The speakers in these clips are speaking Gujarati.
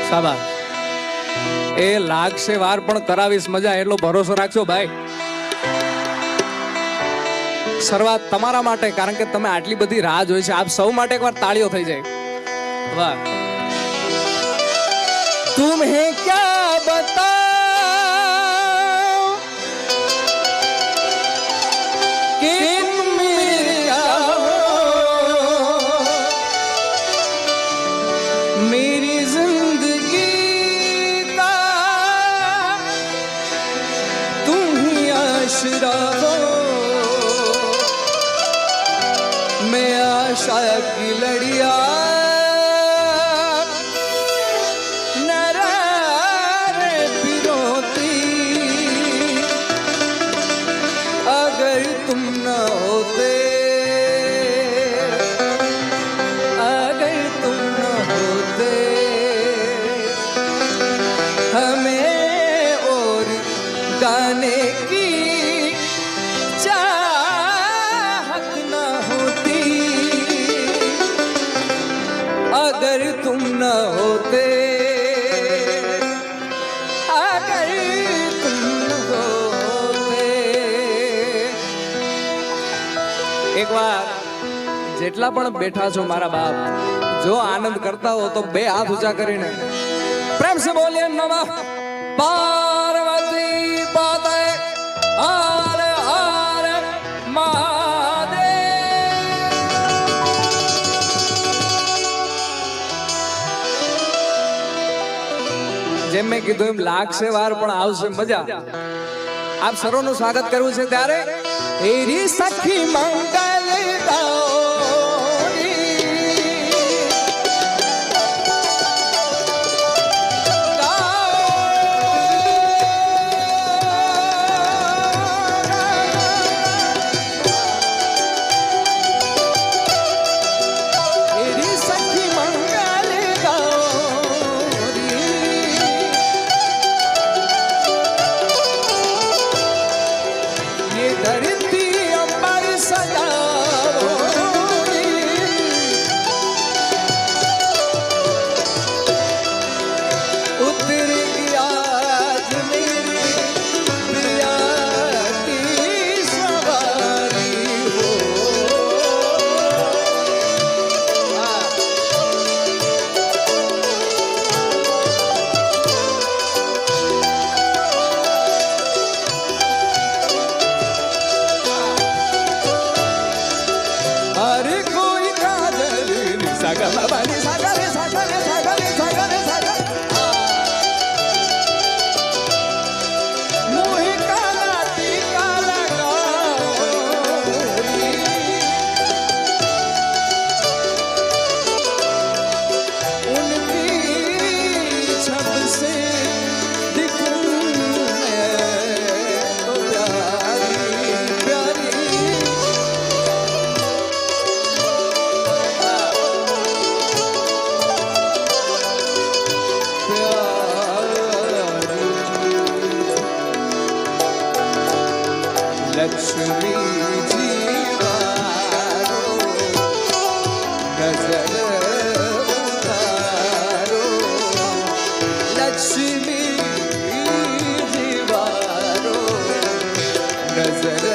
શાબાશ. એ લાગશે વાર પણ કરાવીશ મજા, એટલો ભરોસો રાખજો ભાઈ. શરૂઆત તમારા માટે, કારણ કે તમે આટલી બધી રાહ જોઈ છે. આપ સૌ માટે એકવાર તાળીઓ થઈ જાય. વાહ. तुम्हें क्या बताऊं कि मेरी जिंदगी का तुम ही आशरा हो. मैं आशा की लड़िया तुम न होते, अगर तुम न होते हमें और गाने की चाहत न होती, अगर तुम न होते, अगर तुम न होते. एक बार જેટલા પણ બેઠા છો મારા બાપ, જો આનંદ કરતા હો તો બે હાથ ઊંચા કરીને પ્રેમ સે બોલીએ નમઃ પાર્વતી પતય હર હર મહાદેવ. જેમ મેં કીધું એમ લાગશે વાર પણ આવશે મજા. આપ સર્વનું સ્વાગત કરવું છે ત્યારે એરી સખી મંગલ लक्ष्मी जीवारो नजर उतारो, लक्ष्मी जीवारो नजर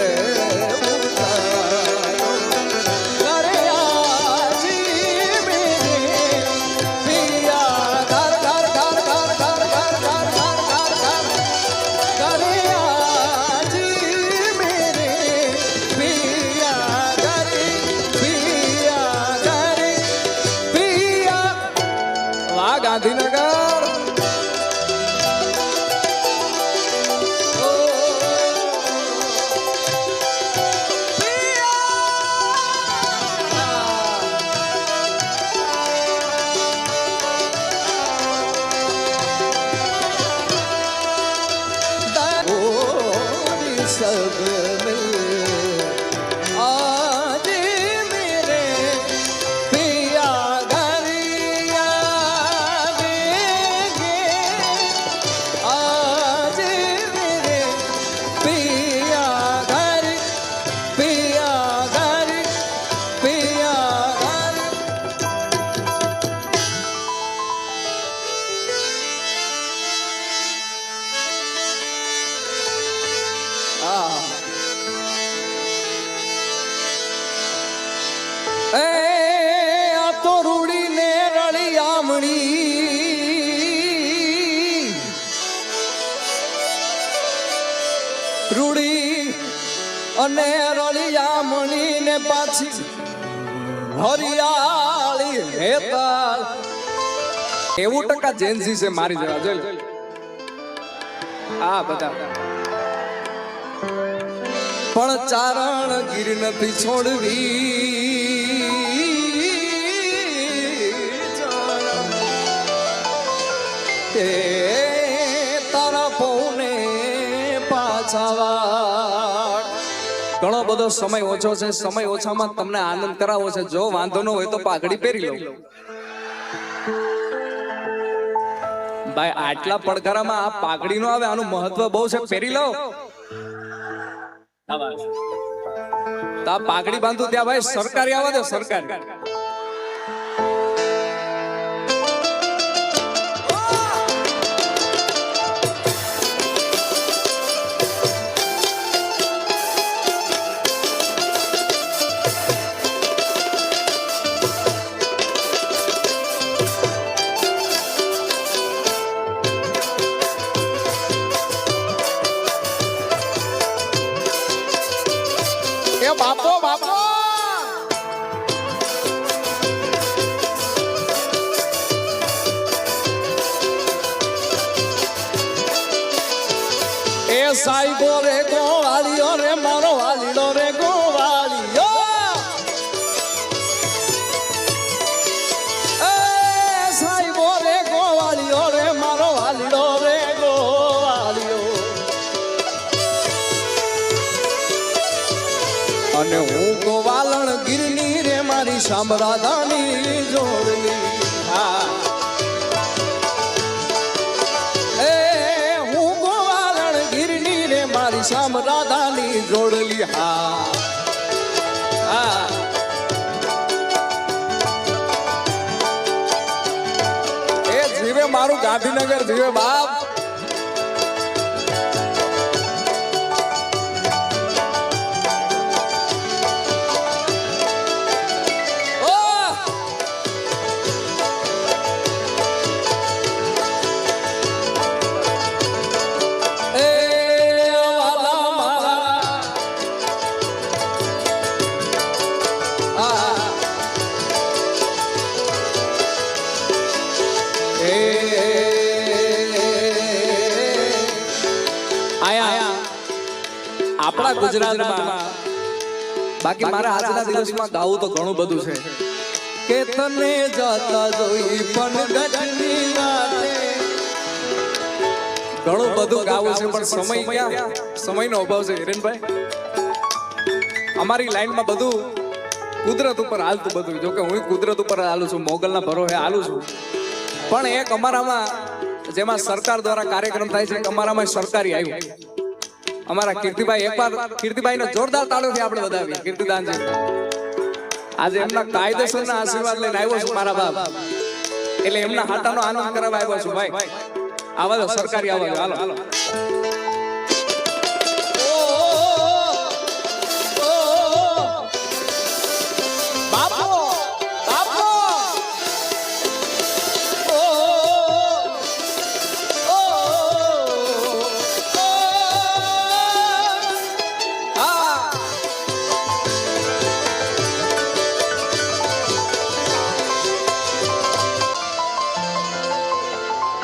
उतारो. अरे आज मेरे पिया घर घर घर घर घर घर घर घर घर करे आज ગાંધીનગર. सब मिल आज मेरे पिया घर आवेंगे, आज मेरे पिया घर पिया घर पिया घर. રળિયામણી રૂડી અને રળિયામણી ને પાછી હરિયાળી હેતા 90% જેન્સી છે મારી જેવા જોઈ આ બધા પણ ચારણ ગીર નથી છોડવી એ તારા પૌને પાછાવાડ ઘણો બધો સમય ઓછો છે સમય ઓછામાં તમને આનંદ કરાવો છે જો વાંધો ન હોય તો પાઘડી પહેરી લો ભાઈ આટલા પડકારામાં આ પાઘડી નો આવે આનું મહત્વ બહુ છે પહેરી લો તા પાઘડી બાંધું ત્યાં ભાઈ સરકારી આવા દે સરકારી બાપો બાપો એ સાઈબો રે ગોવાળિયો રે મારો વાલીડો રે ગોવાળિયો એ સાઈબો રે ગોવાળિયો રે મારો વાલીડો રે ગોવાળિયો અને હું ગોવાલણ ગીરની રે મારી શામરાધાની જોડલી એ હું ગોવાલણ ગીરની રે મારી શામરાધાની જોડલી એ જીવે મારું ગાંધીનગર જીવે બાપ આપણા ગુજરાતમાં બાકી મારા આજના દિવસમાં ગાવું તો ઘણું બધું છે કે તને જાતા જોઈ પણ ગજની વાતે ઘણું બધું ગાવું છે પણ સમય ક્યાં સમયનો અભાવ છે હિરેનભાઈ અમારી લાઈનમાં બધું કુદરત ઉપર હાલતું બધું જો કે હું કુદરત ઉપર હાલું છું મોગલના ભરોસે હાલું છું પણ એક અમારામાં જેમાં સરકાર દ્વારા કાર્યક્રમ થાય છે અમારામાં સરકારી આવ્યું અમારા કીર્તિભાઈ એકવાર કીર્તિભાઈને જોરદાર તાળીઓથી આપણે વધાવીએ કીર્તિદાનજી આજે એમના કાયદેસરના આશીર્વાદ લઈને આવ્યો છું મારા બાપ એટલે એમના હાટાનો આનંદ કરાવવા આવ્યો છું ભાઈ આવા દો સરકારી આવા હાલો હાલો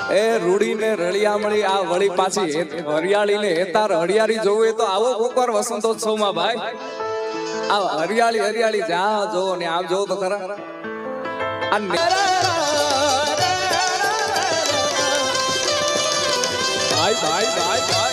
એ રૂડી ને રળિયામણી આ વળી પાછી હરિયાળી ને હેતાર હરિયાળી જોવું તો આવો કોકવાર વસંતોત્સવમાં ભાઈ આ હરિયાળી હરિયાળી જ્યાં જોવો ને આમ જોવો તો ખરા ભાઈ ભાઈ ભાઈ ભાઈ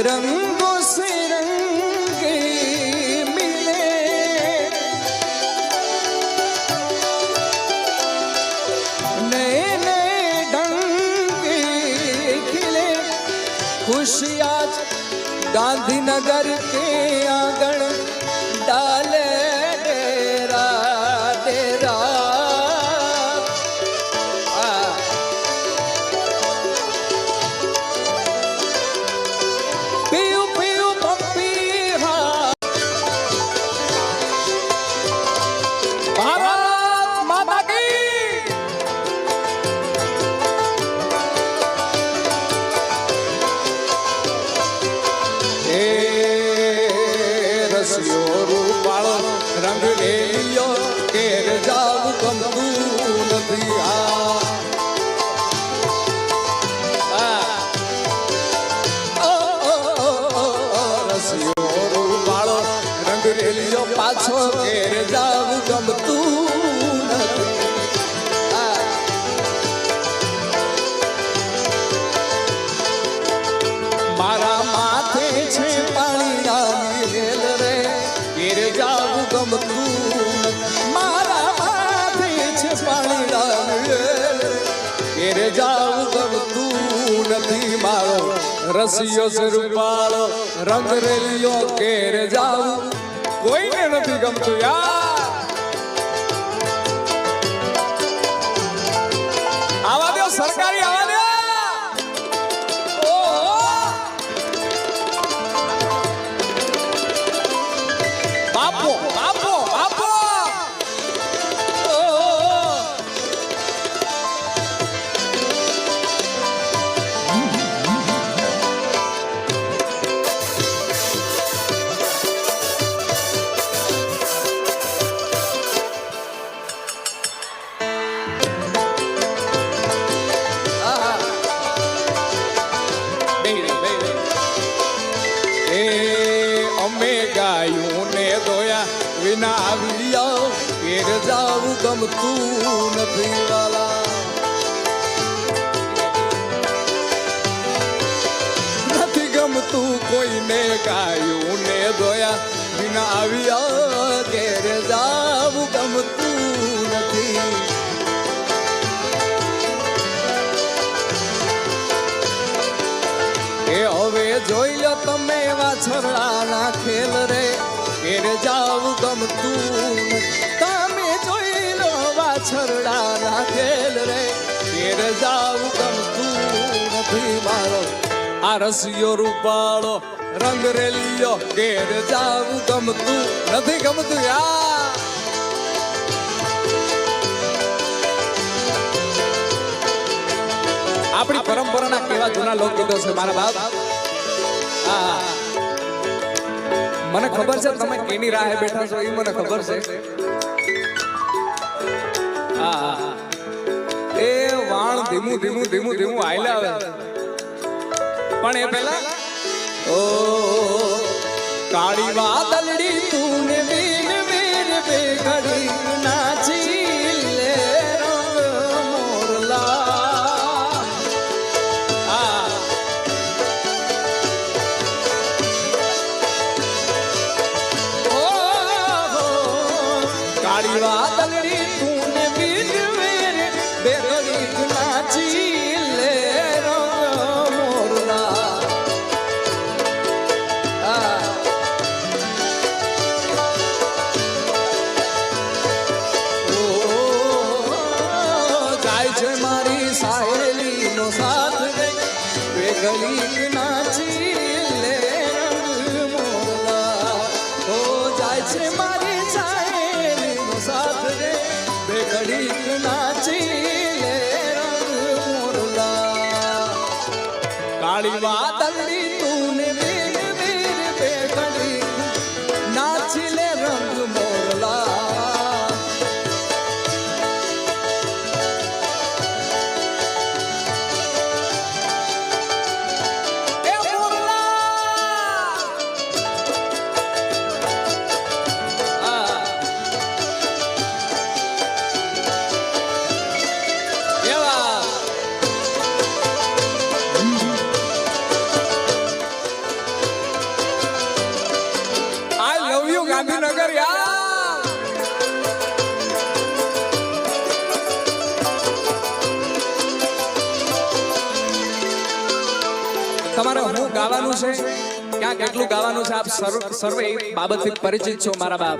रंगों से रंगे मिले नए नए ढंग खिले खुशी आज गांधीनगर के आंगन डाले डेरा डेरा पियू पियू पप्पी भारत माता की रसियो रूपालो रंग लेलियो केर जाऊ गमતું નથી રસિયો રૂપાલો રંગ લેલિયો પાછો કેર જાવું ગમતું નથી મારા માથે છે પાણી હેલ રે કેર જાવું ગમતું મારા માથે છે પાણી કેર જાવું ગમતું નથી મારો રસિયો છે રૂપાળો રંગ રેલિયો કેર જાવું કોઈને નથી ગમતું યાર આવા દો સરકારી આવા દો બાપો બાપો બાપો અમે ગાયું ને દોયા વિના આવ્યા કેર જાવું ગમતું નથી વાલા નથી ગમતું કોઈને ગાયું ને દોયા વિના આવ્યા કેર જાવું ગમતું નથી એ હવે જોઈ લો તમે વાછરડાના ખેલ રે કેર જાવું ગમતું તમે જોઈ લો વાછરડાના ખેલ રે કેર જાવું ગમતું નથી મારો આ રસિયો રૂપાળો રંગ રેલિયો કેર જાવું ગમતું નથી ગમતું યાર આપણી પરંપરાના કેવા જૂના લોકગીતો છે મારા બાપ મને ખબર છે તમે કેની રાહે બેઠા છો એ મને ખબર છે એ વાણ ધીમું ધીમું ધીમું ધીમું આયલા આવે પણ એ પહેલા ઓ કાળી વાદળડી તું ને વીર વીર બેઘડી નાચી લે રંગ મોરલા કાળી વાદળડી તું ને વીર વીર બેઘડી નાચી લે રંગ મોરલા સાહેલીનો સાથ દઈ ગલી નાચી લે રંગ મોરલા હો જાય છે મારી સાહેલીનો સાથ દઈ બે ઘડી નાચી લે રંગ મોરલા કાળી વાદળી તું ને વીર વીર બે ઘડી નાચી લે રંગ મોરલા ગાવાનું છે, ક્યાં કેટલું ગાવાનું છે, આપ સર્વે બાબતથી પરિચિત છો મારા બાપ.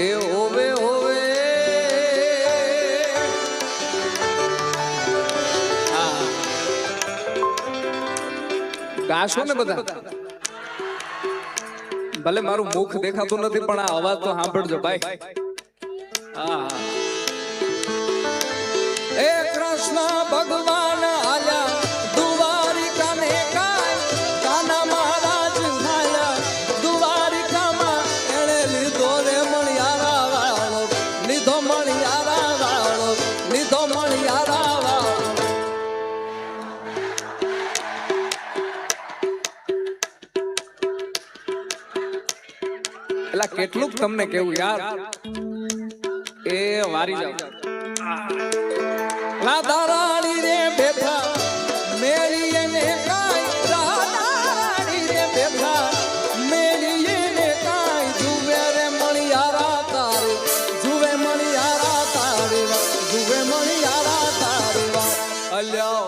એ હોવે હોવે ગાશો ને બધા. ભલે મારું મુખ દેખાતું નથી પણ આ અવાજ તો સાંભળજો ભાઈ. એ કૃષ્ણ ભગવાન આલ્યા દ્વારિકાને કાય, કાના મહારાજ આલ્યા દ્વારિકામાં, એણે લીધો રે મણિયારા વાળો, લીધો મણિયારા વાળો, લીધો મણિયારા વાળો. એલા કેટલું તમને કેવું યાર. એ વારી જાવ. રાધા રાણી રે બેઠા મેરી એને કાય, રાધા રાણી રે બેઠા મેરી એને કાય, જુવે રે મણિયારા તારે, જુવે મણિયારા તારે, જુવે મણિયારા તારે અલ્યા,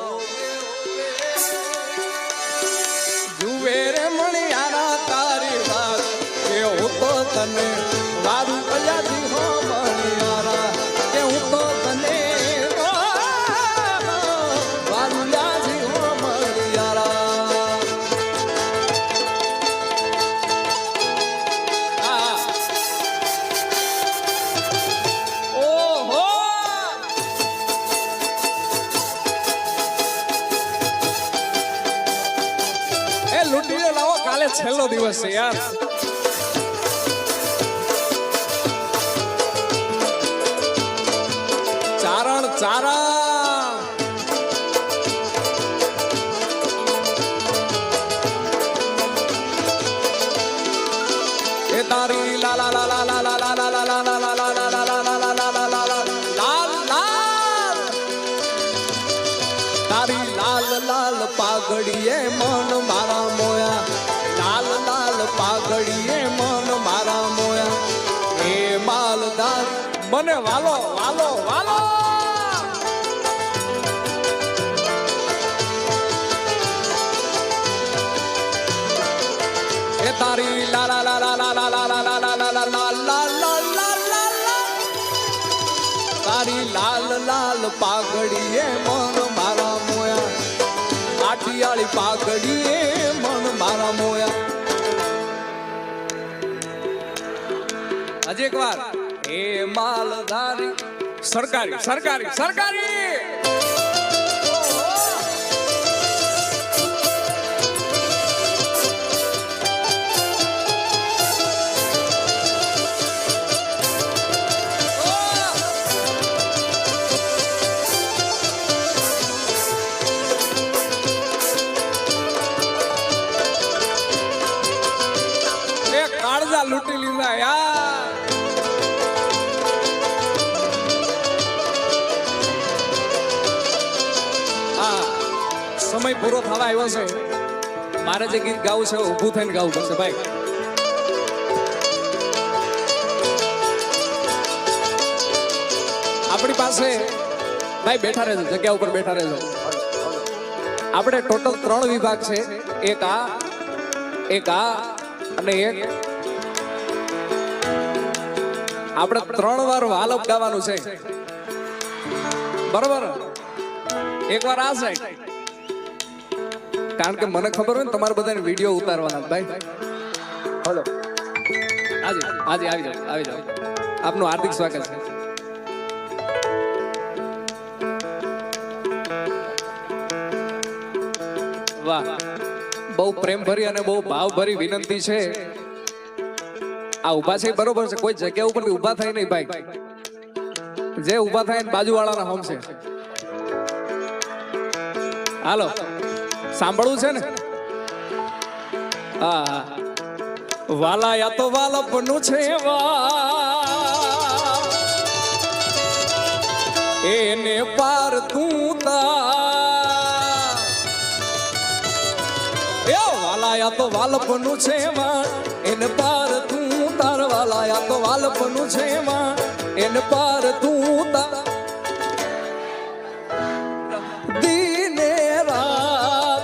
જુવે રે મણિયારા તારી વાત, કે હું તો તને વારું કયાથી હો મણિયારા, કે હું તો તને વારું યાથી હો મણિયારા. ઓહો એ લૂંટીને લાવો, કાલે છેલ્લો દિવસ છે યાર. ચારણ ચારણ એ તારી લા લા લા લા લા લા લા લા લા લા લા લા લા લા લા લાલ તારી લાલ લાલ પાઘડીએ મન મારા મોયા, લાલ લાલ પાઘડીએ મન મારા મોયા, એ માલદાર મને વાલો વાલો વાલો. એ તારી લા લા લા લા લા લા લા લા લા લા લા લા લા લા લા, તારી લાલ લાલ પાઘડીએ મન મારા મોયા, આઠિયાળી પાઘડીએ મન મારા મોયા. હજી એક વાર. એ માલધારી સરકારી સરકારી સરકારી એ કાળજા લૂંટી લીધા યાર. સમય પૂરો થવા આવ્યો છે, મારે જે ગીત ગાવું છે ઊભું થઈને ગાવું પડશે ભાઈ. આપણી પાસે ભાઈ બેઠા રહેજો, જગ્યા ઉપર બેઠા રહેજો. આપણે ટોટલ 3 વિભાગ છે, એક આ અને એક. આપણે 3 વાર વાલપ ગાવાનું છે, બરોબર? એક વાર આ સાઈડ, કારણ કે મને ખબર હોય ને તમારે બધાને વિડીયો ઉતારવાના ભાઈ. હલો હાજી હાજી આવી જાઓ આવી જાઓ. આપનું હાર્દિક સ્વાગત છે. વાહ, બહુ પ્રેમભરી અને બહુ ભાવભરી વિનંતી છે. આ ઉભા છે બરોબર છે, કોઈ જગ્યા ઉપર ઉભા થાય નહીં ભાઈ. જે ઉભા થાય બાજુવાળાના હોમ છે. હાલો સાંભળવું છે ને? હા, વાલા યા તો વાલપનું છે એને પાર તું તા. એ વાલા યા તો વાલપનું છે એને પાર તું તાર. વાલા યા તો વાલપનું છે એને પાર તું તાર. દિને રાત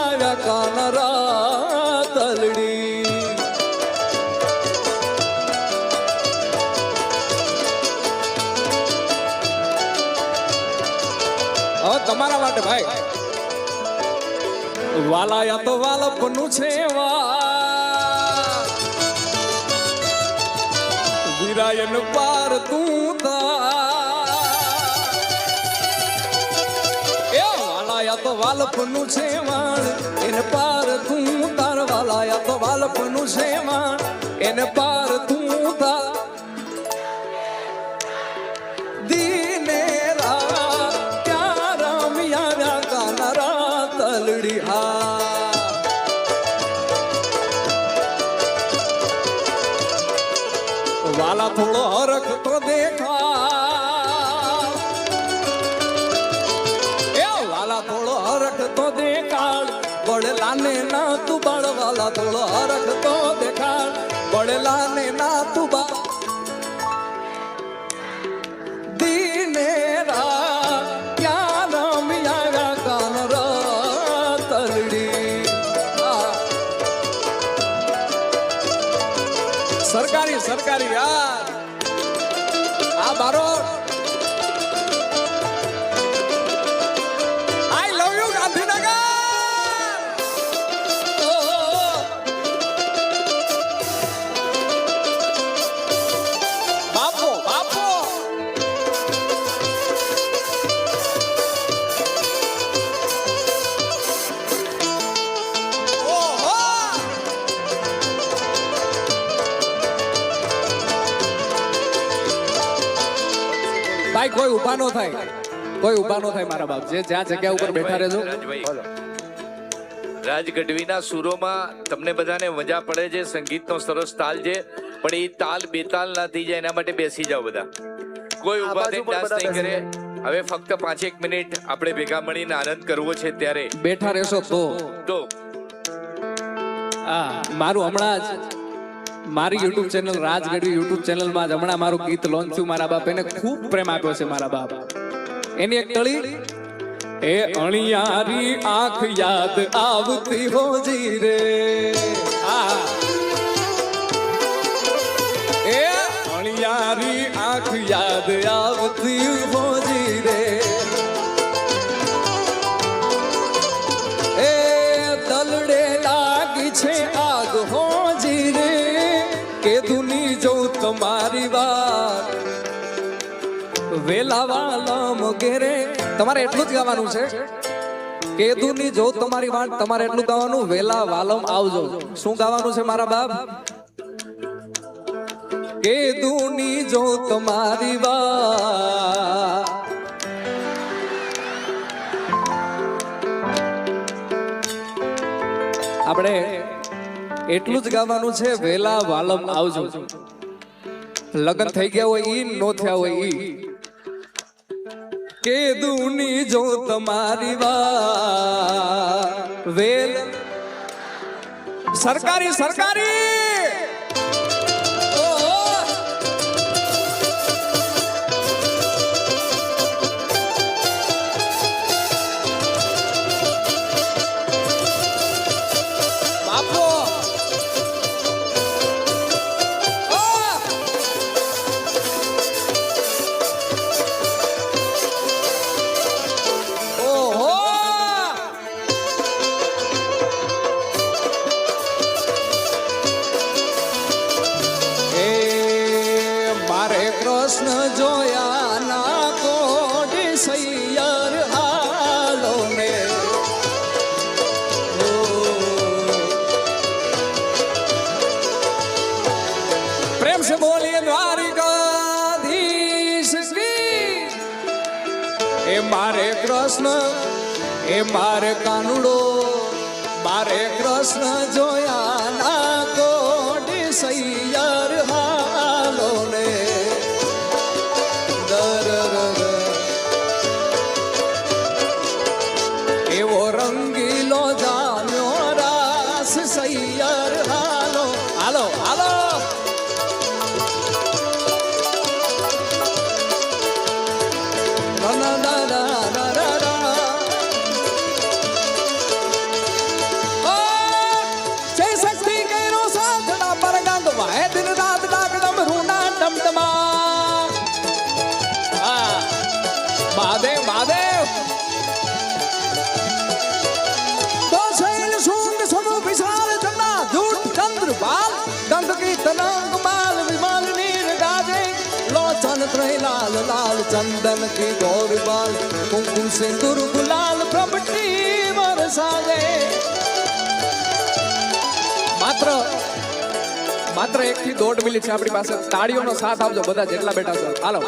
આવ્યા કાનરા તલડી. હવે તમારા માટે ભાઈ વાલાયા તો વાલપનું છે વિરાયન પાર તું વાલાયા તો વાલપનું છે વાણ એને પાર તું તાર. વાલાયા તો વાલપનું છે વાણ એને પાર તું તાર. વાલા થોડો હરખ તો દેખા એ વાલા થોડો હરખ તો દેખાડ બળેલા ને ના તું બળ. વાલા થોડો હરખ તો દેખાડ બળેલા ને ના તું બળ. દીને રા ક્યાં રમ્યા કાન તલડી. સરકારી સરકારી યાર આ બારોટ આઈ લવ યુ ગાંધીનગર. બાપો બાપો ભાઈ કોઈ ઉભા નો થાય, કોઈ ઉભા નો થાય મારા બાપ. જે જ્યાં જગ્યા ઉપર બેઠા રહેજો. રાજ ગઢવીના સુરોમાં તમને બધાને મજા પડે છે, સંગીતનો સરસ તાલ છે, પણ એ તાલ બેતાલ ના થઈ જાય એના માટે બેસી જાઓ બધા. કોઈ ઉભા થઈને ડાન્સ નહીં કરે. હવે ફક્ત 5-1 મિનિટ આપણે ભેગા મળીને આનંદ કરવો છે ત્યારે બેઠા રહેશો તો મારું હમણાં જ મારી યુટ્યુબ ચેનલ રાજ ગઢવી યુટ્યુબ ચેનલમાં જ હમણાં મારું ગીત લોન્ચ થયું. મારા બાપ એને ખૂબ પ્રેમ આપ્યો છે મારા બાપ. એની એક તળી એ અણિયારી આંખ યાદ આવતી હોજી રે. એ અણિયારી આંખ યાદ આવતી હોજી રે. એ દલડે લાગી છે આગ હોજી રે. કે દુની જો તમારી વાત વેલા વાલમ ઘેરે. તમારે એટલું જ ગાવાનું છે. કે દુની જો તમારી વાત તમારે એટલું ગાવાનું વેલા વાલમ આવજો. શું ગાવાનું છે મારા બાપ? કે દુની જો તમારી વાત આપણે એટલું જ ગાવાનું છે વેલા વાલમ આવજો. લગ્ન થઈ ગયા હોય ઈ નો થયા હોય ઈ. કે દુની જો તમારી વાત વેલ સરકારી સરકારી કૃષ્ણ જોયા ના કોડી સૈયર હાલો ને. પ્રેમ સે બોલીએ દ્વારિકાધીશ કી. એ મારે કૃષ્ણ એ મારે કાનુડો મારે કૃષ્ણ જોયા ના કોડી સૈયર હાલો ને. એવો રંગીલો જામ્યો રાસ સૈયર હાલો હાલો હાલો. रंग माल विमाल नीर गाजे लोचन त्रय लाल लाल चंदन की गौर बाल कुमकुम सिंदूर गुलाल प्रभटी बरसावे માત્ર 1 થી 1.5 મિનિટ છે આપણી પાસે તાળીઓનો સાથ આપજો બધા જેટલા બેઠા છો હાલો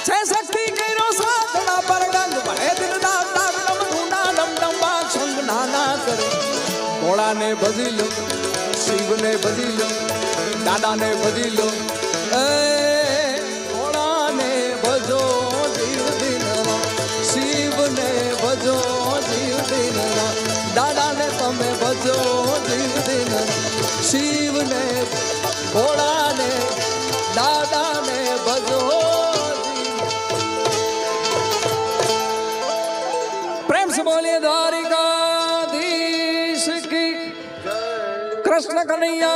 છે શક્તિ કઈરો સાધના પર ગંગ ભરે દિલ દાગ દાગ ડમ ધૂના ડમ ડમ બાગ સંગ નાના કરે ભોળાને ભજી લો શિવને ભજી લો દાદાને ભજી લો એ ભોળાને ભજો જીવ દિન શિવને ભજો જીવ દિન દાદાને તમે ભજો જીવ દિન શિવને ભોળાને દાદાને ભજો प्रेम से बोलिए द्वारिकाधीश की कृष्ण कन्हैया